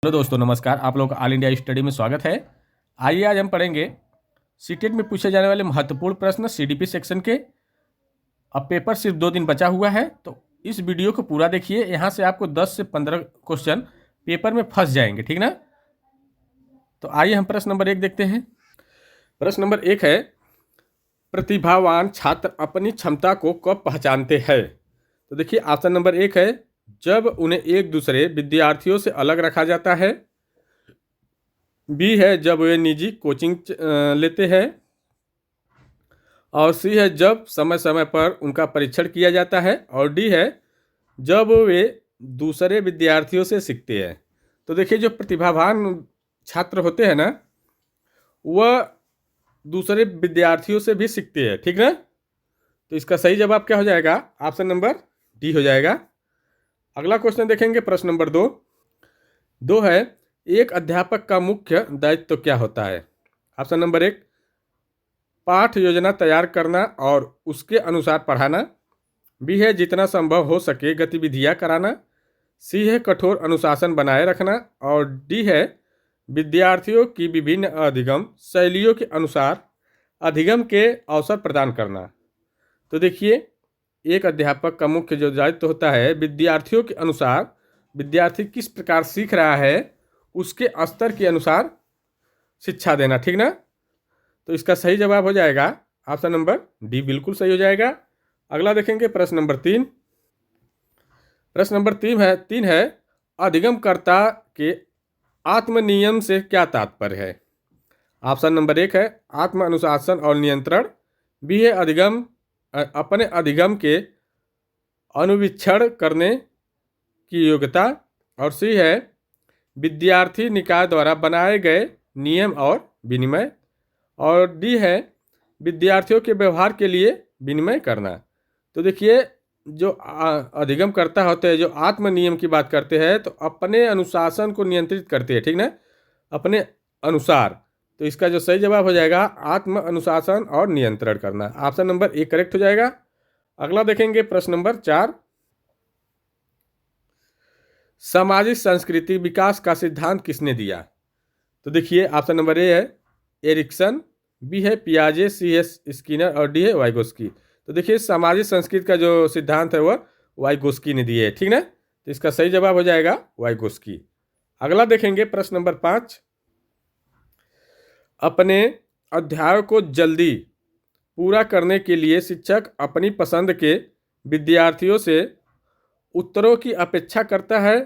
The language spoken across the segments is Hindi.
हेलो दोस्तों, नमस्कार। आप लोग का ऑल इंडिया स्टडी में स्वागत है। आइए आज हम पढ़ेंगे सीटेट में पूछे जाने वाले महत्वपूर्ण प्रश्न सीडीपी सेक्शन के। अब पेपर सिर्फ 2 दिन बचा हुआ है, तो इस वीडियो को पूरा देखिए। यहाँ से आपको 10 से 15 क्वेश्चन पेपर में फंस जाएंगे, ठीक ना। तो आइए हम प्रश्न नंबर 1 देखते हैं। प्रश्न नंबर 1 है, प्रतिभावान छात्र अपनी क्षमता को कब पहचानते हैं? तो देखिए ऑप्शन नंबर 1 है, जब उन्हें एक दूसरे विद्यार्थियों से अलग रखा जाता है। बी है, जब वे निजी कोचिंग लेते हैं। और सी है, जब समय समय पर उनका परीक्षण किया जाता है। और डी है, जब वे दूसरे विद्यार्थियों से सीखते हैं। तो देखिए, जो प्रतिभावान छात्र होते हैं ना, वह दूसरे विद्यार्थियों से भी सीखते हैं, ठीक ना। तो इसका सही जवाब क्या हो जाएगा? ऑप्शन नंबर डी हो जाएगा। अगला क्वेश्चन देखेंगे, प्रश्न नंबर 2 है, एक अध्यापक का मुख्य दायित्व तो क्या होता है? ऑप्शन नंबर 1, पाठ योजना तैयार करना और उसके अनुसार पढ़ाना। बी है, जितना संभव हो सके गतिविधियां कराना। सी है, कठोर अनुशासन बनाए रखना। और डी है, विद्यार्थियों की विभिन्न अधिगम शैलियों के अनुसार अधिगम के अवसर प्रदान करना। तो देखिए, एक अध्यापक का मुख्य जो दायित्व होता है, विद्यार्थियों के अनुसार विद्यार्थी किस प्रकार सीख रहा है उसके स्तर के अनुसार शिक्षा देना, ठीक ना। तो इसका सही जवाब हो जाएगा ऑप्शन नंबर डी, बिल्कुल सही हो जाएगा। अगला देखेंगे, प्रश्न नंबर 3। प्रश्न नंबर 3 है, अधिगमकर्ता के आत्मनियम से क्या तात्पर्य है? ऑप्शन नंबर 1 है, आत्म अनुशासन और नियंत्रण। बी है, अपने अधिगम के अनुवीक्षण करने की योग्यता। और सी है, विद्यार्थी निकाय द्वारा बनाए गए नियम और विनिमय। और डी है, विद्यार्थियों के व्यवहार के लिए विनिमय करना। तो देखिए, जो अधिगम करता होते हैं, जो आत्म नियम की बात करते हैं, तो अपने अनुशासन को नियंत्रित करते हैं, ठीक ना, अपने अनुसार। तो इसका जो सही जवाब हो जाएगा, आत्म अनुशासन और नियंत्रण करना। ऑप्शन नंबर 1 करेक्ट हो जाएगा। अगला देखेंगे, प्रश्न नंबर 4। सामाजिक संस्कृति विकास का सिद्धांत किसने दिया? तो देखिए, ऑप्शन नंबर ए है, एरिक्सन। बी है, पियाजे। सी है, स्किनर। और डी है, वाइगोस्की। तो देखिए, सामाजिक संस्कृति का जो सिद्धांत है वह वाइगोस्की ने दिए है, ठीक ना। तो इसका सही जवाब हो जाएगा वाइगोस्की। अगला देखेंगे, प्रश्न नंबर 5। अपने अध्याय को जल्दी पूरा करने के लिए शिक्षक अपनी पसंद के विद्यार्थियों से उत्तरों की अपेक्षा करता है।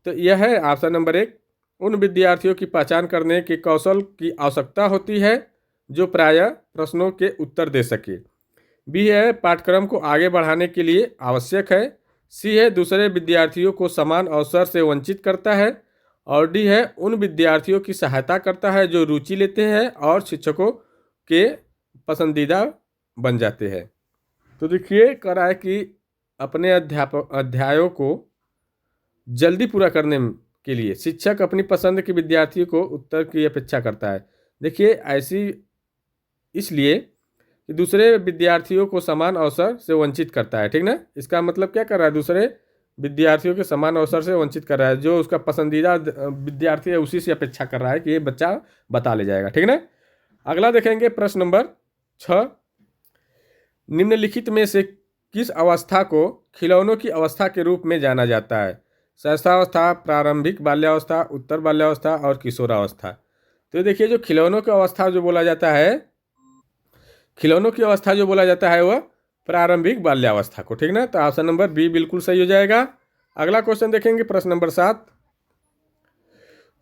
तो यह है ऑप्शन नंबर 1, उन विद्यार्थियों की पहचान करने के कौशल की आवश्यकता होती है जो प्रायः प्रश्नों के उत्तर दे सके। बी है, पाठ्यक्रम को आगे बढ़ाने के लिए आवश्यक है। सी है, दूसरे विद्यार्थियों को समान अवसर से वंचित करता है। और डी है, उन विद्यार्थियों की सहायता करता है जो रुचि लेते हैं और शिक्षकों के पसंदीदा बन जाते हैं। तो देखिए, कह रहा है कि अपने अध्यायों को जल्दी पूरा करने के लिए शिक्षक अपनी पसंद के विद्यार्थियों को उत्तर की अपेक्षा करता है। देखिए, ऐसी इसलिए कि दूसरे विद्यार्थियों को समान अवसर से वंचित करता है, ठीक ना। इसका मतलब क्या कर रहा है? दूसरे विद्यार्थियों के समान अवसर से वंचित कर रहा है। जो उसका पसंदीदा विद्यार्थी है उसी से अपेक्षा कर रहा है कि ये बच्चा बता ले जाएगा, ठीक ना। अगला देखेंगे, प्रश्न नंबर 6। निम्नलिखित में से किस अवस्था को खिलौनों की अवस्था के रूप में जाना जाता है? शैशवावस्था, प्रारंभिक बाल्यावस्था, उत्तर बाल्यावस्था और किशोरावस्था। तो देखिए, जो खिलौनों की अवस्था जो बोला जाता है, खिलौनों की अवस्था जो बोला जाता है वह प्रारंभिक बाल्यावस्था को, ठीक ना। तो ऑप्शन नंबर बी बिल्कुल सही हो जाएगा। अगला क्वेश्चन देखेंगे, प्रश्न नंबर 7।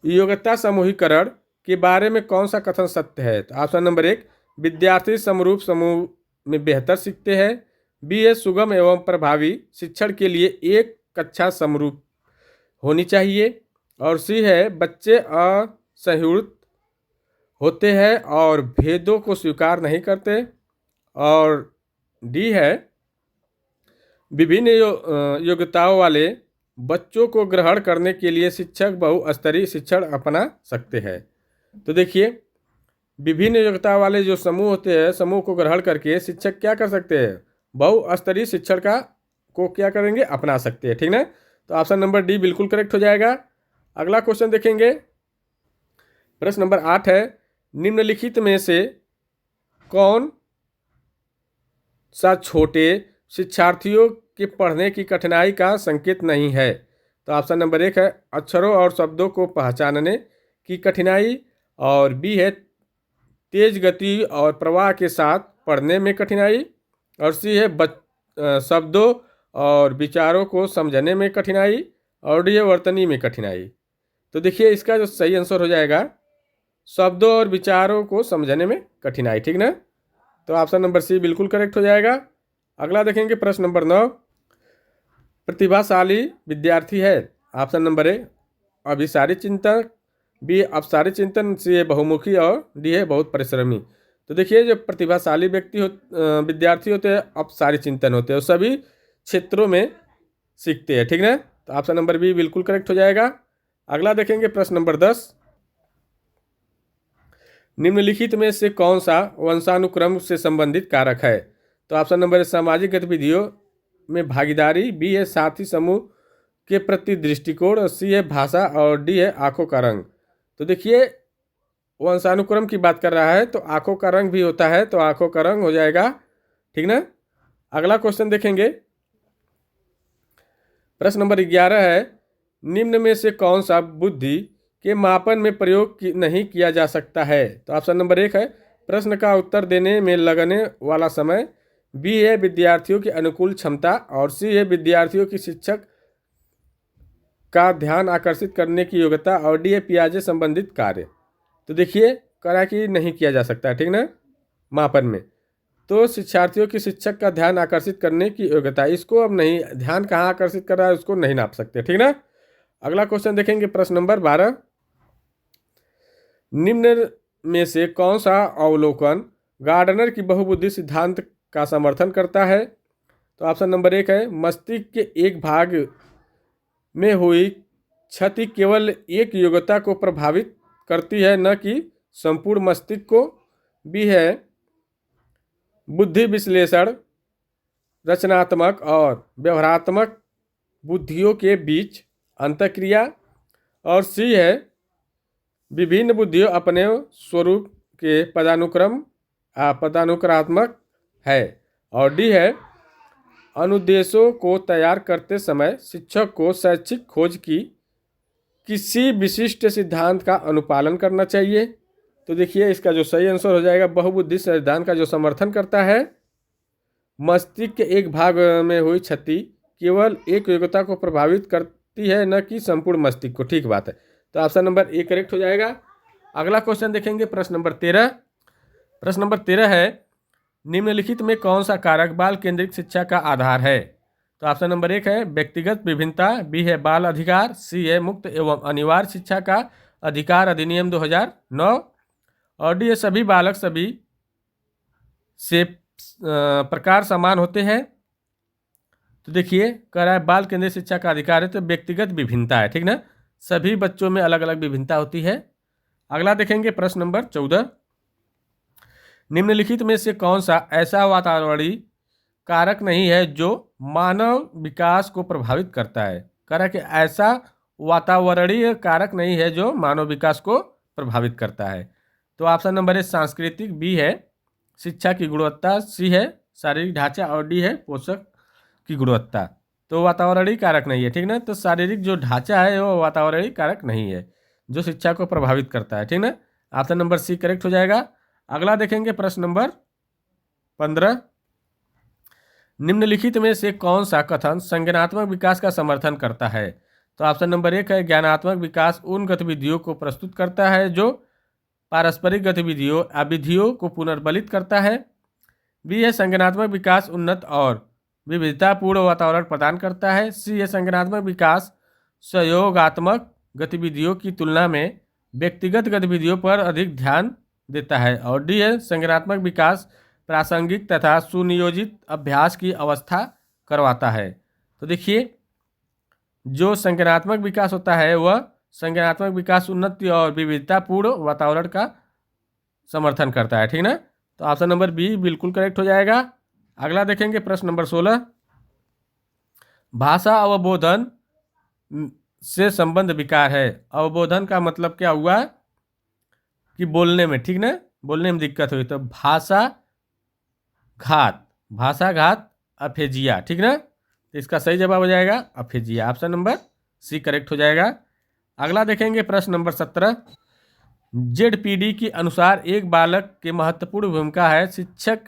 योग्यता समूहीकरण के बारे में कौन सा कथन सत्य है? तो ऑप्शन नंबर 1, विद्यार्थी समरूप समूह में बेहतर सीखते हैं। बी है, सुगम एवं प्रभावी शिक्षण के लिए एक कक्षा समरूप होनी चाहिए। और सी है, बच्चे असहिष्णु होते हैं और भेदों को स्वीकार नहीं करते। और डी है, विभिन्न योग्यताओं वाले बच्चों को ग्रहण करने के लिए शिक्षक बहुस्तरीय शिक्षण अपना सकते हैं। तो देखिए, विभिन्न योग्यता वाले जो समूह होते हैं, समूह को ग्रहण करके शिक्षक क्या कर सकते हैं? बहुस्तरीय शिक्षण को क्या करेंगे? अपना सकते हैं, ठीक ना। तो ऑप्शन नंबर डी बिल्कुल करेक्ट हो जाएगा। अगला क्वेश्चन देखेंगे, प्रश्न नंबर 8 है, निम्नलिखित में से कौन सा छोटे शिक्षार्थियों के पढ़ने की कठिनाई का संकेत नहीं है? तो ऑप्शन नंबर 1 है अक्षरों और शब्दों को पहचानने की कठिनाई, और बी है तेज गति और प्रवाह के साथ पढ़ने में कठिनाई, और सी है शब्दों और विचारों को समझने में कठिनाई, और डी है वर्तनी में कठिनाई। तो देखिए इसका जो सही आंसर हो जाएगा शब्दों और विचारों को समझने में कठिनाई, ठीक ना। तो ऑप्शन नंबर सी बिल्कुल करेक्ट हो जाएगा। अगला देखेंगे प्रश्न नंबर 9, प्रतिभाशाली विद्यार्थी है। ऑप्शन नंबर ए अभिसारी चिंतक, बी अपसारी चिंतन, सी है बहुमुखी, और डी है बहुत परिश्रमी। तो देखिए जो प्रतिभाशाली विद्यार्थी होते हैं अपसारी चिंतन होते हैं, सभी क्षेत्रों में सीखते हैं, ठीक ना। तो ऑप्शन नंबर बी बिल्कुल करेक्ट हो जाएगा। अगला देखेंगे प्रश्न नंबर 10, निम्नलिखित में से कौन सा वंशानुक्रम से संबंधित कारक है? तो ऑप्शन नंबर ए सामाजिक गतिविधियों में भागीदारी, बी है साथी समूह के प्रति दृष्टिकोण, और सी है भाषा, और डी है आंखों का रंग। तो देखिए वंशानुक्रम की बात कर रहा है तो आंखों का रंग भी होता है, तो आंखों का रंग हो जाएगा, ठीक ना। अगला क्वेश्चन देखेंगे, प्रश्न नंबर 11 है, निम्न में से कौन सा बुद्धि के मापन में प्रयोग नहीं किया जा सकता है? तो ऑप्शन नंबर 1 है प्रश्न का उत्तर देने में लगने वाला समय, बी है विद्यार्थियों की अनुकूल क्षमता, और सी है विद्यार्थियों की शिक्षक का ध्यान आकर्षित करने की योग्यता, और डी है पियाजे संबंधित कार्य। तो देखिए करा कि नहीं किया जा सकता है, ठीक ना, मापन में। तो शिक्षार्थियों की शिक्षक का ध्यान आकर्षित करने की योग्यता, इसको अब नहीं, ध्यान कहाँ आकर्षित कर रहा है उसको नहीं नाप सकते, ठीक ना। अगला क्वेश्चन देखेंगे प्रश्न नंबर 12, निम्न में से कौन सा अवलोकन गार्डनर की बहुबुद्धि सिद्धांत का समर्थन करता है? तो ऑप्शन नंबर 1 है मस्तिष्क के एक भाग में हुई क्षति केवल एक योग्यता को प्रभावित करती है, न कि संपूर्ण मस्तिष्क को, बी है बुद्धि विश्लेषण रचनात्मक और व्यवहारात्मक बुद्धियों के बीच अंतःक्रिया, और सी है विभिन्न बुद्धियों अपने स्वरूप के पदानुक्रमात्मक है, और डी है अनुदेशों को तैयार करते समय शिक्षक को शैक्षिक खोज की किसी विशिष्ट सिद्धांत का अनुपालन करना चाहिए। तो देखिए इसका जो सही आंसर हो जाएगा बहुबुद्धि सिद्धांत का जो समर्थन करता है मस्तिष्क के एक भाग में हुई क्षति केवल एक योग्यता को प्रभावित करती है, न कि संपूर्ण मस्तिष्क को, ठीक बात है। तो ऑप्शन नंबर ए करेक्ट हो जाएगा। अगला क्वेश्चन देखेंगे प्रश्न नंबर 13, प्रश्न नंबर 13 है निम्नलिखित में कौन सा कारक बाल केंद्रित शिक्षा का आधार है? तो ऑप्शन नंबर 1 है व्यक्तिगत विभिन्नता, बी है बाल अधिकार, सी है मुक्त एवं अनिवार्य शिक्षा का अधिकार अधिनियम 2009, और डी है सभी बालक सभी से प्रकार समान होते हैं। तो देखिए कह रहा है बाल केंद्रित शिक्षा का अधिकार है तो व्यक्तिगत विभिन्नता है, ठीक ना, सभी बच्चों में अलग अलग विभिन्नता होती है। अगला देखेंगे प्रश्न नंबर 14, निम्नलिखित में से कौन सा ऐसा वातावरणीय कारक नहीं है जो मानव विकास को प्रभावित करता है? कह रहा है कि ऐसा वातावरणीय कारक नहीं है जो मानव विकास को प्रभावित करता है। तो ऑप्शन नंबर ए सांस्कृतिक, बी है शिक्षा की गुणवत्ता, सी है शारीरिक ढांचा, और डी है पोषक की गुणवत्ता। तो वातावरणीय कारक नहीं है, ठीक ना, तो शारीरिक जो ढांचा है वो वातावरणीय कारक नहीं है जो शिक्षा को प्रभावित करता है, ठीक ना। ऑप्शन नंबर सी करेक्ट हो जाएगा। अगला देखेंगे प्रश्न नंबर 15, निम्नलिखित में से कौन सा कथन संज्ञानात्मक विकास का समर्थन करता है? तो ऑप्शन नंबर 1 है ज्ञानात्मक विकास उन गतिविधियों को प्रस्तुत करता है जो पारस्परिक गतिविधियों या विधियों को पुनर्बलित करता है, बी है संज्ञानात्मक विकास उन्नत और विविधतापूर्ण वातावरण प्रदान करता है, सी है संज्ञानात्मक विकास सहयोगात्मक गतिविधियों की तुलना में व्यक्तिगत गतिविधियों पर अधिक ध्यान देता है, और डी है संज्ञानात्मक विकास प्रासंगिक तथा सुनियोजित अभ्यास की अवस्था करवाता है। तो देखिए जो संज्ञानात्मक विकास होता है वह संज्ञानात्मक विकास उन्नति और विविधतापूर्ण वातावरण का समर्थन करता है, ठीक ना। तो ऑप्शन नंबर बी बिल्कुल करेक्ट हो जाएगा। अगला देखेंगे प्रश्न नंबर 16, भाषा अवबोधन से संबंध विकार है। अवबोधन का मतलब क्या हुआ कि बोलने में, ठीक ना, बोलने में दिक्कत हुई, तो भाषा घात अफेजिया, ठीक ना। तो इसका सही जवाब हो जाएगा aphasia, option number C correct हो जाएगा। अगला देखेंगे प्रश्न नंबर 17। जेडपीडी के अनुसार एक बालक की महत्वपूर्ण भूमिका है शिक्षक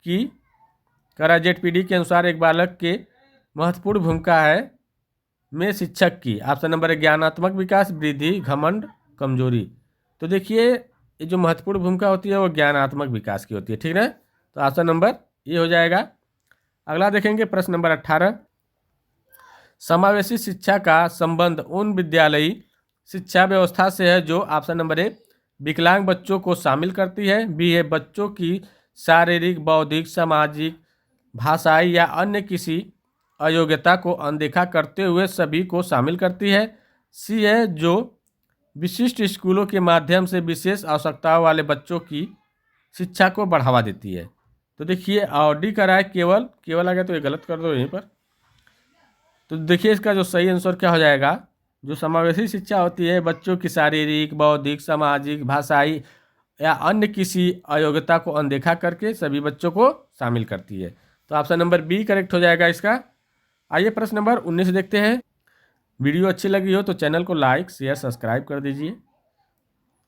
की। करा जेडपीडी के अनुसार एक बालक के महत्वपूर्ण भूमिका है में शिक्षक की। ऑप्शन नंबर है ज्ञानात्मक विकास, वृद्धि, घमंड, कमजोरी। तो देखिए ये जो महत्वपूर्ण भूमिका होती है वो ज्ञानात्मक विकास की होती है, ठीक है। तो ऑप्शन नंबर ये हो जाएगा। अगला देखेंगे प्रश्न नंबर 18। समावेशी शिक्षा का संबंध उन विद्यालयी शिक्षा व्यवस्था से है जो, ऑप्शन नंबर ए, विकलांग बच्चों को शामिल करती है, बी है बच्चों की शारीरिक, बौद्धिक, सामाजिक, भाषाई या अन्य किसी अयोग्यता को अनदेखा करते हुए सभी को शामिल करती है, सी है जो विशिष्ट स्कूलों के माध्यम से विशेष आवश्यकताओं वाले बच्चों की शिक्षा को बढ़ावा देती है। तो देखिए और डी का राय केवल आ गया तो ये गलत कर दो यहीं पर। तो देखिए इसका जो सही आंसर क्या हो जाएगा, जो समावेशी शिक्षा होती है बच्चों की शारीरिक, बौद्धिक, सामाजिक, भाषाई या अन्य किसी अयोग्यता को अनदेखा करके सभी बच्चों को शामिल करती है। तो ऑप्शन नंबर बी करेक्ट हो जाएगा इसका। आइए प्रश्न नंबर 19 देखते हैं। वीडियो अच्छी लगी हो तो चैनल को लाइक, शेयर, सब्सक्राइब कर दीजिए,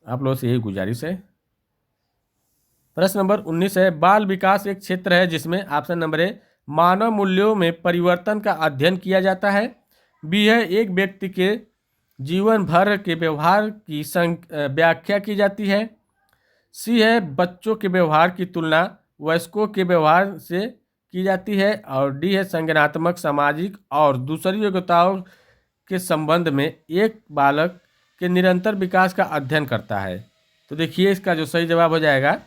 आप लोगों से यही गुजारिश है। प्रश्न नंबर 19 है, बाल विकास एक क्षेत्र है जिसमें, ऑप्शन नंबर ए, मानव मूल्यों में परिवर्तन का अध्ययन किया जाता है, बी है एक व्यक्ति के जीवन भर के व्यवहार की व्याख्या की जाती है, सी है बच्चों के व्यवहार की तुलना वयस्कों के व्यवहार से की जाती है, और डी है संज्ञानात्मक, सामाजिक और दूसरी योग्यताओं के संबंध में एक बालक के निरंतर विकास का अध्ययन करता है। तो देखिए इसका जो सही जवाब हो जाएगा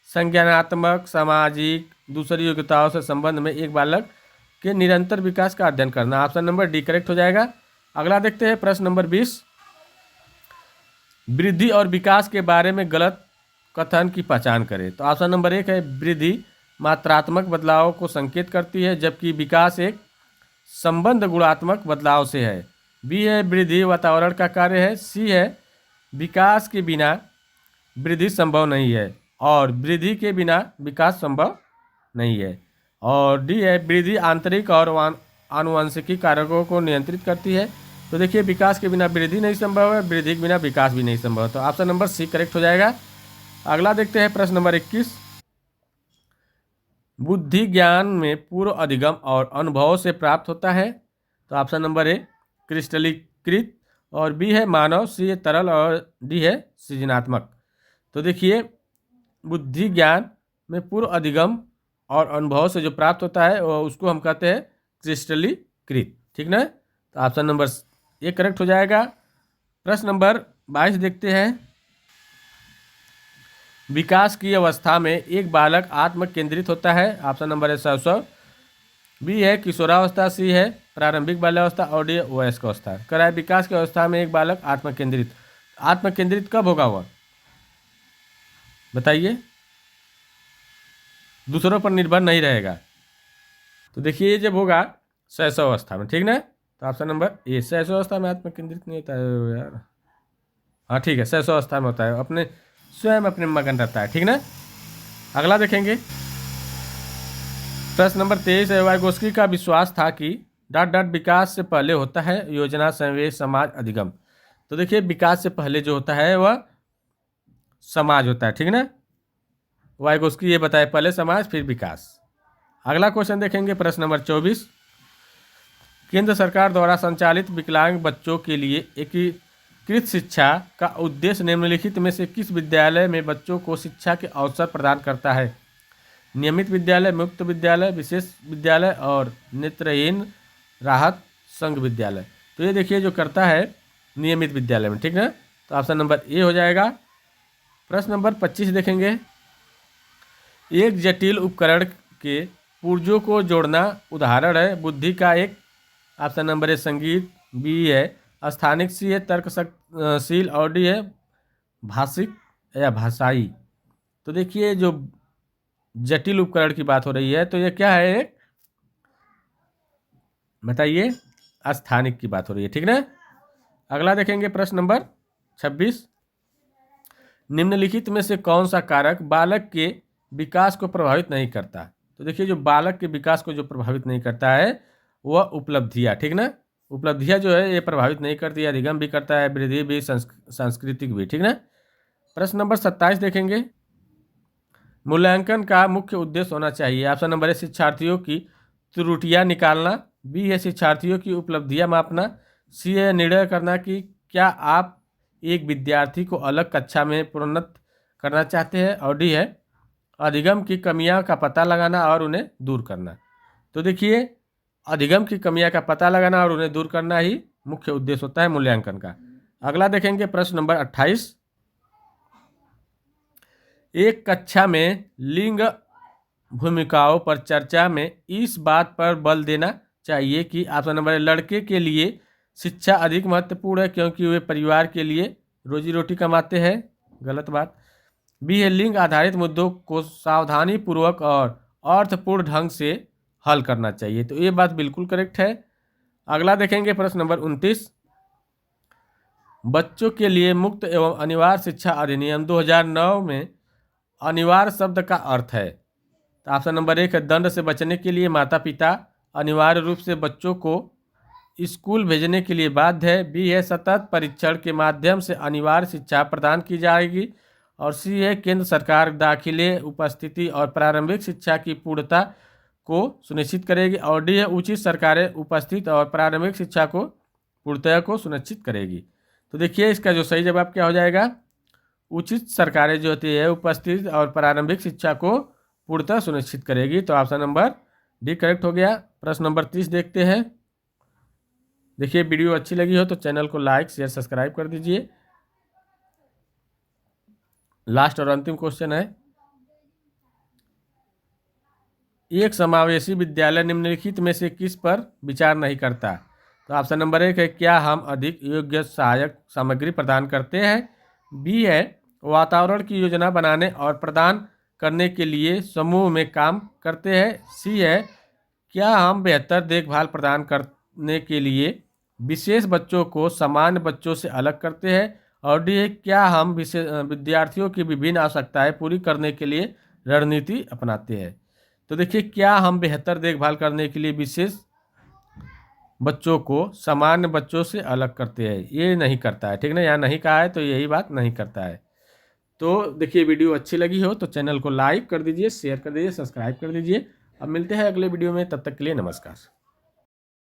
संज्ञानात्मक, सामाजिक, दूसरी योग्यताओं से संबंध में एक बालक के निरंतर विकास का अध्ययन करना, ऑप्शन नंबर डी करेक्ट हो जाएगा। अगला देखते हैं प्रश्न नंबर 20। वृद्धि और विकास के बारे में गलत कथन की पहचान करें। तो ऑप्शन नंबर 1 है वृद्धि मात्रात्मक बदलाव को संकेत करती है जबकि विकास एक संबंध गुणात्मक बदलाव से है, बी है वृद्धि वातावरण का कार्य है, सी है विकास के बिना वृद्धि संभव नहीं है और वृद्धि के बिना विकास संभव नहीं है, और डी है वृद्धि आंतरिक और आनुवंशिकी कारकों को नियंत्रित करती है। तो देखिए विकास के बिना वृद्धि नहीं संभव है, वृद्धि के बिना विकास भी नहीं संभव है। तो ऑप्शन नंबर सी करेक्ट हो जाएगा। अगला देखते हैं प्रश्न नंबर 21। बुद्धि ज्ञान में पूर्व अधिगम और अनुभव से प्राप्त होता है। तो ऑप्शन नंबर ए क्रिस्टलीकृत, और बी है मानव, सी है तरल और डी है सृजनात्मक। तो देखिए बुद्धि ज्ञान में पूर्व अधिगम और अनुभव से जो प्राप्त होता है उसको हम कहते हैं क्रिस्टलीकृत, ठीक ना। तो ऑप्शन नंबर ए करेक्ट हो जाएगा। प्रश्न नंबर 22 देखते हैं। विकास की अवस्था में एक बालक आत्म केंद्रित होता है, ऑप्शन नंबर ए शैशव, बी है किशोरावस्था, सी है प्रारंभिक बाल्यावस्था और डी वयस्क अवस्था। कराए विकास की अवस्था में एक बालक आत्म केंद्रित कब होगा वह, बताइए, दूसरों पर निर्भर नहीं रहेगा। तो देखिए जब होगा शैशव अवस्था में, ठीक ना। तो ऑप्शन नंबर ए शैशव अवस्था में आत्म केंद्रित नहीं होता है यार, हाँ ठीक है, शैशव अवस्था में होता है, अपने स्वयं अपने मगन रहता है, ठीक ना। अगला देखेंगे प्रश्न नंबर 23 है, वाइगोस्की का विश्वास था कि विकास से पहले होता है योजना, संवेश, समाज, अधिगम। तो देखिए विकास से पहले जो होता है वह समाज होता है, ठीक ना। वाइगोस्की ये बताए पहले समाज फिर विकास। अगला क्वेश्चन देखेंगे प्रश्न नंबर 24। केंद्र सरकार द्वारा संचालित विकलांग बच्चों के लिए एकीकृत शिक्षा का उद्देश्य निम्नलिखित में से किस विद्यालय में बच्चों को शिक्षा के अवसर प्रदान करता है, नियमित विद्यालय, मुक्त विद्यालय, विशेष विद्यालय और नेत्रहीन राहत संघ विद्यालय। तो ये देखिए जो करता है नियमित विद्यालय में, ठीक है। तो ऑप्शन नंबर ए हो जाएगा। प्रश्न नंबर 25 देखेंगे। एक जटिल उपकरण के पुर्जों को जोड़ना उदाहरण है बुद्धि का एक, ऑप्शन नंबर ए संगीत, बी है स्थानिक, सी है तर्कशील और डी है भाषिक या भाषाई। तो देखिए जो जटिल उपकरण की बात हो रही है तो ये क्या है, बताइए। स्थानिक की बात हो रही है, ठीक ना। अगला देखेंगे प्रश्न नंबर 26। निम्नलिखित में से कौन सा कारक बालक के विकास को प्रभावित नहीं करता। तो देखिए, जो बालक के विकास को जो प्रभावित नहीं करता है वह उपलब्धियाँ, ठीक ना। उपलब्धियाँ जो है ये प्रभावित नहीं करती, अधिगम भी करता है, वृद्धि भी, सांस्कृतिक भी, ठीक ना। प्रश्न नंबर 27 देखेंगे। मूल्यांकन का मुख्य उद्देश्य होना चाहिए। ऑप्शन नंबर ए शिक्षार्थियों की त्रुटियां निकालना, बी है शिक्षार्थियों की उपलब्धियां मापना, सी है निर्णय करना कि क्या आप एक विद्यार्थी को अलग कक्षा में प्रोन्नत करना चाहते हैं, और डी है अधिगम की कमियां का पता लगाना और उन्हें दूर करना। तो देखिए, अधिगम की कमियां का पता लगाना और उन्हें दूर करना ही मुख्य उद्देश्य होता है मूल्यांकन का। अगला देखेंगे प्रश्न नंबर 28। एक कक्षा में लिंग भूमिकाओं पर चर्चा में इस बात पर बल देना चाहिए कि ऑप्शन नंबर ए लड़के के लिए शिक्षा अधिक महत्वपूर्ण है क्योंकि वे परिवार के लिए रोजी रोटी कमाते हैं, गलत बात। बी है लिंग आधारित मुद्दों को सावधानी पूर्वक और अर्थपूर्ण ढंग से हल करना चाहिए, तो ये बात बिल्कुल करेक्ट है। अगला देखेंगे प्रश्न नंबर 29। बच्चों के लिए मुक्त एवं अनिवार्य शिक्षा अधिनियम 2009 में अनिवार्य शब्द का अर्थ है। तो ऑप्शन नंबर 1 है दंड से बचने के लिए माता पिता अनिवार्य रूप से बच्चों को स्कूल भेजने के लिए बाध्य है, बी है सतत परीक्षण के माध्यम से अनिवार्य शिक्षा प्रदान की जाएगी, और सी है केंद्र सरकार दाखिले, उपस्थिति और प्रारंभिक शिक्षा की पूर्णता को सुनिश्चित करेगी, और डी है उचित सरकारें उपस्थित और प्रारंभिक शिक्षा को पूर्णतया को सुनिश्चित करेगी। तो देखिए, इसका जो सही जवाब क्या हो जाएगा, उचित सरकारें जो होती है उपस्थित और प्रारंभिक शिक्षा को पूर्णतः सुनिश्चित करेगी। तो ऑप्शन नंबर डी करेक्ट हो गया। प्रश्न नंबर 30 देखते हैं। देखिए, वीडियो अच्छी लगी हो तो चैनल को लाइक शेयर सब्सक्राइब कर दीजिए। लास्ट और अंतिम क्वेश्चन है, एक समावेशी विद्यालय निम्नलिखित में से किस पर विचार नहीं करता। तो ऑप्शन नंबर 1 है क्या हम अधिक योग्य सहायक सामग्री प्रदान करते हैं, बी है वातावरण की योजना बनाने और प्रदान करने के लिए समूह में काम करते हैं, सी है क्या हम बेहतर देखभाल प्रदान करने के लिए विशेष बच्चों को सामान्य बच्चों से अलग करते हैं, और डी है क्या हम विद्यार्थियों की विभिन्न आवश्यकताएं पूरी करने के लिए रणनीति अपनाते हैं। तो देखिए, क्या हम बेहतर देखभाल करने के लिए विशेष बच्चों को सामान्य बच्चों से अलग करते हैं, ये नहीं करता है, ठीक ना। यहाँ नहीं कहा है तो यही बात नहीं करता है। तो देखिए, वीडियो अच्छी लगी हो तो चैनल को लाइक कर दीजिए, शेयर कर दीजिए, सब्सक्राइब कर दीजिए। अब मिलते हैं अगले वीडियो में, तब तक के लिए नमस्कार।